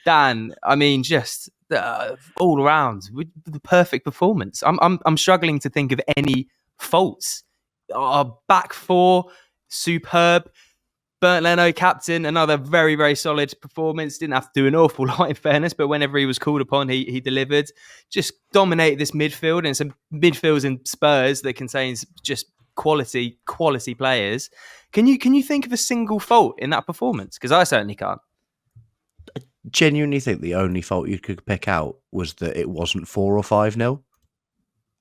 Dan, I mean, just all around, the perfect performance. I'm struggling to think of any faults. Our back four, superb. Bernd Leno, captain, another very, very solid performance. Didn't have to do an awful lot in fairness, but whenever he was called upon, he delivered. Just dominated this midfield, and some midfields in Spurs that contains just quality players. Can you think of a single fault in that performance? Because I certainly can't. I genuinely think the only fault you could pick out was that it wasn't 4 or 5-0.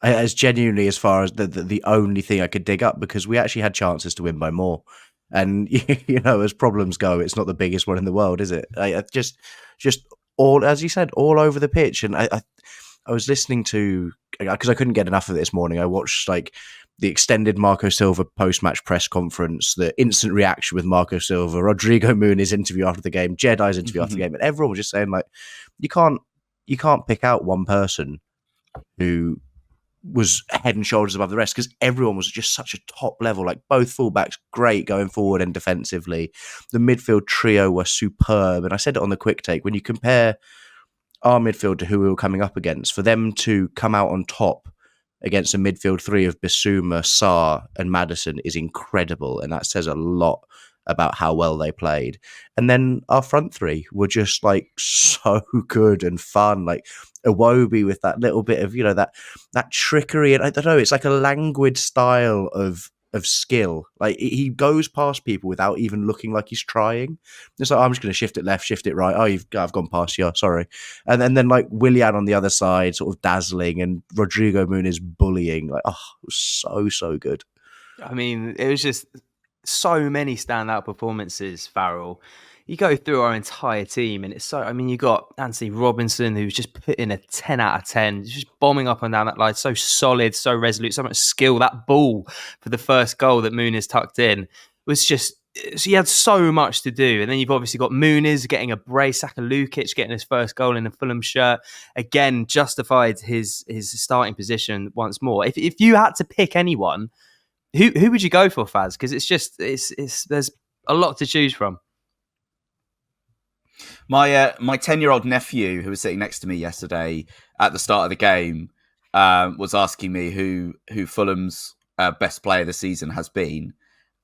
As genuinely as far as the only thing I could dig up, because we actually had chances to win by more. And, as problems go, it's not the biggest one in the world, is it? Just all, as you said, all over the pitch. And I was listening to, because I couldn't get enough of it this morning, I watched the extended Marco Silva post-match press conference, the instant reaction with Marco Silva, Rodrigo Muniz interview after the game, Jedi's interview after the game, and everyone was just saying, you can't pick out one person who was head and shoulders above the rest, because everyone was just such a top level. Both fullbacks, great going forward and defensively. The midfield trio were superb. And I said it on the quick take, when you compare our midfield to who we were coming up against, for them to come out on top against a midfield three of Bissouma, Sarr and Maddison is incredible. And that says a lot about how well they played. And then our front three were just so good and fun. Iwobi with that little bit of, that trickery. And I don't know, it's a languid style of skill. He goes past people without even looking like he's trying. It's I'm just going to shift it left, shift it right. Oh, I've gone past you. Sorry. And then Willian on the other side, sort of dazzling, and Rodrigo Muniz bullying. It was so good. I mean, it was just so many standout performances, Farrell. You go through our entire team, and it's you got Anthony Robinson, who's just put in a 10 out of 10, just bombing up and down that line, so solid, so resolute, so much skill. That ball for the first goal that Muniz tucked in was just, he had so much to do. And then you've obviously got Muniz getting a brace, Saka Lukic getting his first goal in a Fulham shirt. Again, justified his starting position once more. If you had to pick anyone, who would you go for, Faz? Because there's a lot to choose from. My 10-year-old nephew, who was sitting next to me yesterday at the start of the game, was asking me who Fulham's best player this season has been,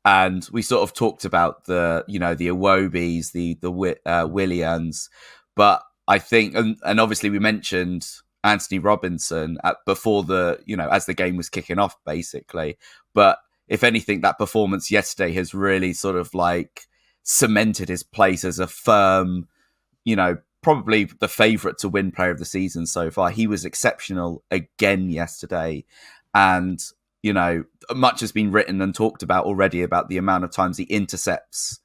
and we sort of talked about the Iwobis, the Willians, but I think, and obviously we mentioned Anthony Robinson before as the game was kicking off, basically. But if anything, that performance yesterday has really sort of cemented his place as a firm, probably the favourite to win player of the season so far. He was exceptional again yesterday. And, much has been written and talked about already about the amount of times he intercepts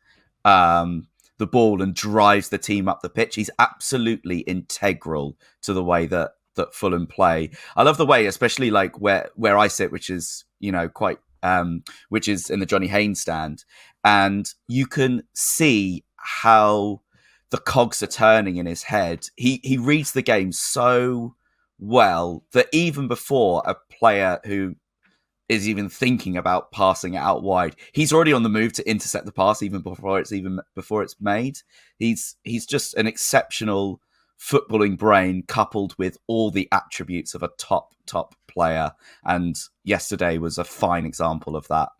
the ball and drives the team up the pitch. He's absolutely integral to the way that Fulham play. I love the way, especially where I sit, which is, which is in the Johnny Haynes stand. And you can see how the cogs are turning in his head. He reads the game so well that even before a player who is even thinking about passing it out wide, he's already on the move to intercept the pass even before it's made. He's just an exceptional footballing brain, coupled with all the attributes of a top player. And yesterday was a fine example of that.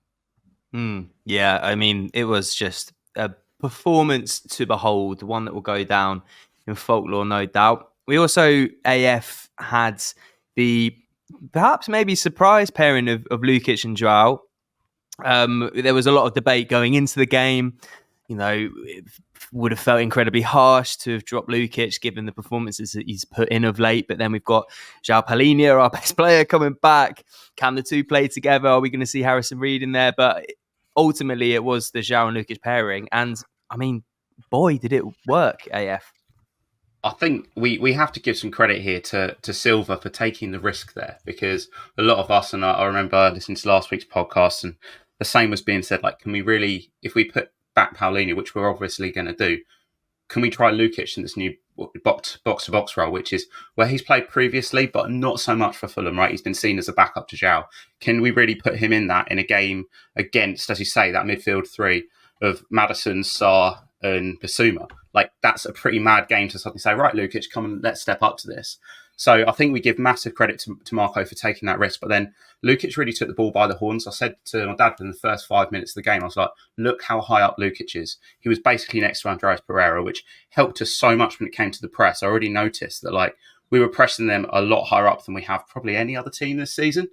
Yeah, I mean, it was just a performance to behold, one that will go down in folklore, no doubt. We also, AF, had the perhaps maybe surprise pairing of Lukic and Joao. There was a lot of debate going into the game. It would have felt incredibly harsh to have dropped Lukic given the performances that he's put in of late. But then we've got Joao Palhinha, our best player, coming back. Can the two play together? Are we going to see Harrison Reed in there? But ultimately, it was the Joao and Lukic pairing. And, I mean, boy, did it work, AF. I think we have to give some credit here to Silva for taking the risk there, because a lot of us, and I remember listening to last week's podcast, and the same was being said, can we really, if we put back Paulinho, which we're obviously going to do, can we try Lukic in this new box-to-box role, which is where he's played previously, but not so much for Fulham, right? He's been seen as a backup to Joao. Can we really put him in that in a game against, as you say, that midfield three of Maddison, Sarr and Bissouma? like that's a pretty mad game to suddenly say, right, Lukic, come and let's step up to this. So I think we give massive credit to Marco for taking that risk. But then Lukic really took the ball by the horns. I said to my dad in the first 5 minutes of the game, I was like, look how high up Lukic is. He was basically next to Andreas Pereira, which helped us so much when it came to the press. I already noticed that like we were pressing them a lot higher up than we have probably any other team this season.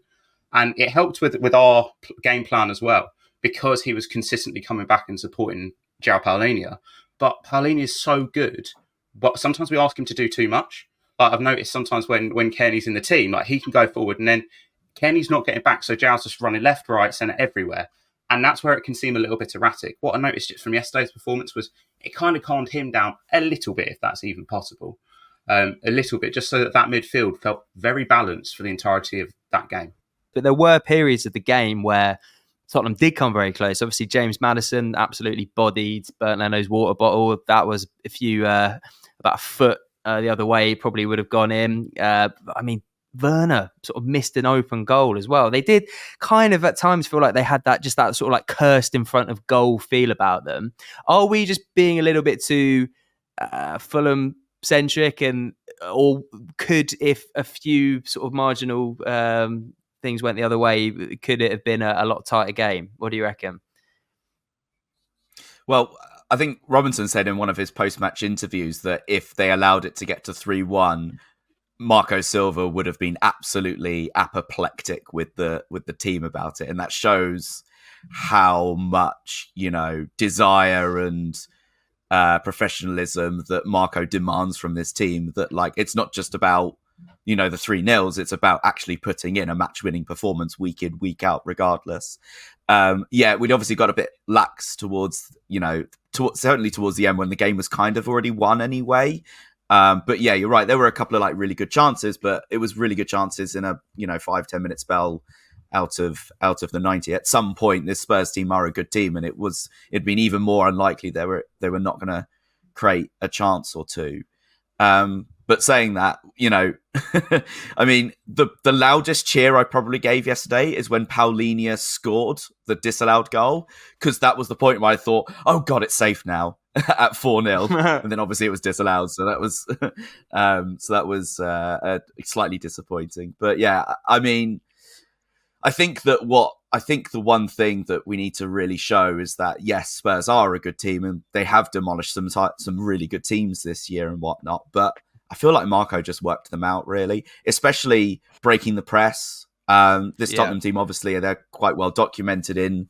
And it helped with our game plan as well, because he was consistently coming back and supporting João Paulinho. But Paulinho is so good, but sometimes we ask him to do too much. Like I've noticed sometimes when Kearney's in the team, like he can go forward and then Kearney's not getting back, so João's just running left, right, centre, everywhere. And that's where it can seem a little bit erratic. What I noticed just from yesterday's performance was it kind of calmed him down a little bit, if that's even possible. A little bit, just so that midfield felt very balanced for the entirety of that game. But there were periods of the game where Tottenham did come very close. Obviously, James Maddison absolutely bodied Bernd Leno's water bottle. That was about a foot the other way, probably would have gone in. I mean, Werner sort of missed an open goal as well. They did kind of at times feel like they had that sort of like cursed in front of goal feel about them. Are we just being a little bit too Fulham centric, or could, if a few sort of marginal things went the other way, could it have been a lot tighter game? What do you reckon? Well, I think Robinson said in one of his post-match interviews that if they allowed it to get to 3-1, Marco Silva would have been absolutely apoplectic with the team about it. And that shows how much, desire and professionalism that Marco demands from this team, that like it's not just about the 3-0s, it's about actually putting in a match-winning performance week in, week out, regardless. We'd obviously got a bit lax towards, certainly towards the end when the game was kind of already won anyway. But yeah, you're right. There were a couple of like really good chances, but it was really good chances in a 5-10 minute spell out of the 90. At some point, this Spurs team are a good team, and it'd been even more unlikely they were not going to create a chance or two. But saying that, I mean, the loudest cheer I probably gave yesterday is when Paulinho scored the disallowed goal, because that was the point where I thought, oh God, it's safe now at 4-0. And then obviously it was disallowed. So that was slightly disappointing. But yeah, I mean, I think the one thing that we need to really show is that, yes, Spurs are a good team and they have demolished some really good teams this year and whatnot. But I feel like Marco just worked them out, really, especially breaking the press. Tottenham team, obviously, they're quite well documented in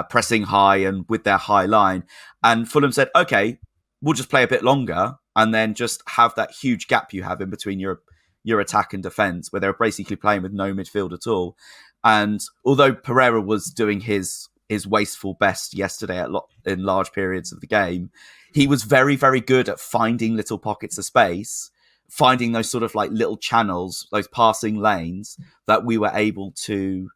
pressing high and with their high line. And Fulham said, okay, we'll just play a bit longer and then just have that huge gap you have in between your attack and defence, where they're basically playing with no midfield at all. And although Pereira was doing his wasteful best yesterday in large periods of the game, he was very, very good at finding little pockets of space, finding those sort of like little channels, those passing lanes that we were able to,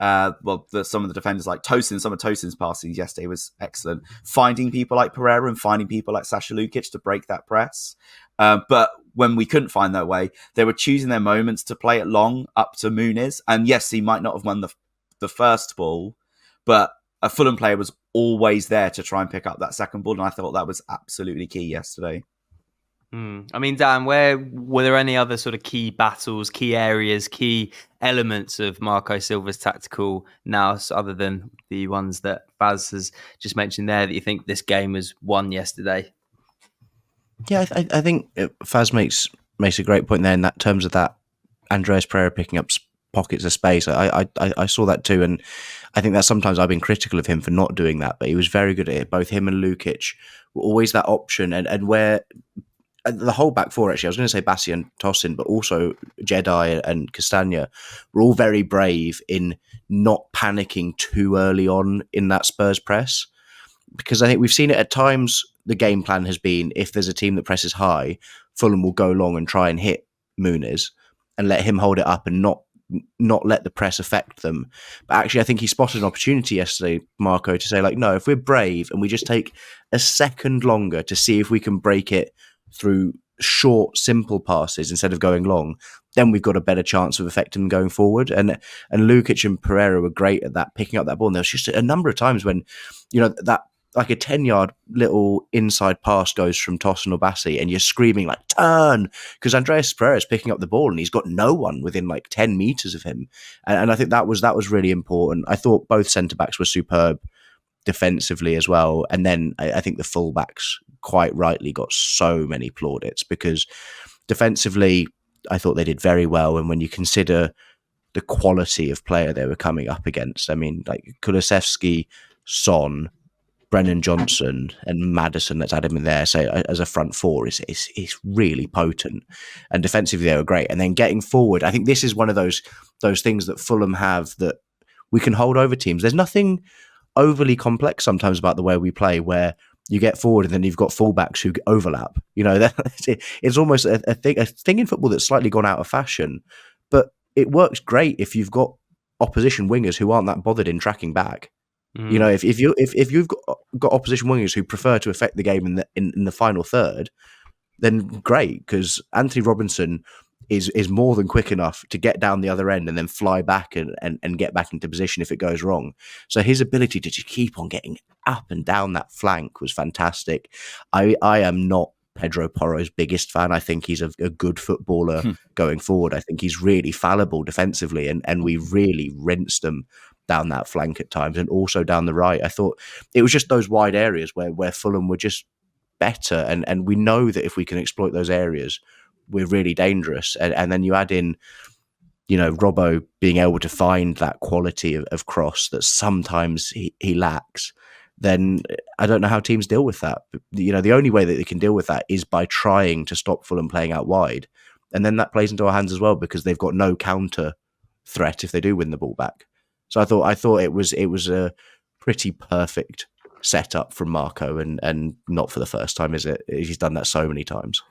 some of the defenders like Tosin, some of Tosin's passing yesterday was excellent. Finding people like Pereira and finding people like Sasa Lukic to break that press. But when we couldn't find that way, they were choosing their moments to play it long up to Muniz. And yes, he might not have won the first ball, but a Fulham player was always there to try and pick up that second ball. And I thought that was absolutely key yesterday. I mean, Dan, were there any other sort of key battles, key areas, key elements of Marco Silva's tactical nous, other than the ones that Faz has just mentioned there, that you think this game was won yesterday? Yeah, I think Faz makes a great point there in that terms of that Andreas Pereira picking up pockets of space. I saw that too, and I think that sometimes I've been critical of him for not doing that, but he was very good at it. Both him and Lukic were always that option, and where the whole back four, actually, I was going to say Bassi and Tosin, but also Jedi and Castagna were all very brave in not panicking too early on in that Spurs press, because I think we've seen it at times. The game plan has been, if there's a team that presses high, Fulham will go long and try and hit Muniz and let him hold it up and not let the press affect them. But actually, I think he spotted an opportunity yesterday, Marco, to say, like, no, if we're brave and we just take a second longer to see if we can break it through short, simple passes instead of going long, then we've got a better chance of affecting them going forward. And Lukic and Pereira were great at that, picking up that ball. And there was just a number of times when, that like a 10-yard little inside pass goes from Tosin or Bassi and you're screaming like turn, because Andreas Pereira is picking up the ball and he's got no one within like 10 meters of him. And I think that was really important. I thought both centre-backs were superb defensively as well. And then I think the fullbacks quite rightly got so many plaudits, because defensively I thought they did very well. And when you consider the quality of player they were coming up against, I mean, like Kulusevski, Son, Brennan Johnson and Maddison, let's add him in there, so as a front four is really potent. And defensively they were great. And then getting forward, I think this is one of those things that Fulham have, that we can hold over teams. There's nothing overly complex sometimes about the way we play, where you get forward and then you've got fullbacks who overlap. You know, it's almost a thing in football that's slightly gone out of fashion, but it works great if you've got opposition wingers who aren't that bothered in tracking back. You know, if you've got opposition wingers who prefer to affect the game in the final third, then great, because Anthony Robinson is more than quick enough to get down the other end and then fly back and get back into position if it goes wrong. So his ability to just keep on getting up and down that flank was fantastic. I am not Pedro Porro's biggest fan. I think he's a good footballer going forward. I think he's really fallible defensively, and we really rinsed them down that flank at times and also down the right. I thought it was just those wide areas where Fulham were just better, and we know that if we can exploit those areas, we're really dangerous. And then you add in, you know, Robbo being able to find that quality of cross that sometimes he lacks, then I don't know how teams deal with that. You know, the only way that they can deal with that is by trying to stop Fulham playing out wide. And then that plays into our hands as well, because they've got no counter threat if they do win the ball back. So I thought it was a pretty perfect setup from Marco, and not for the first time, is it? He's done that so many times.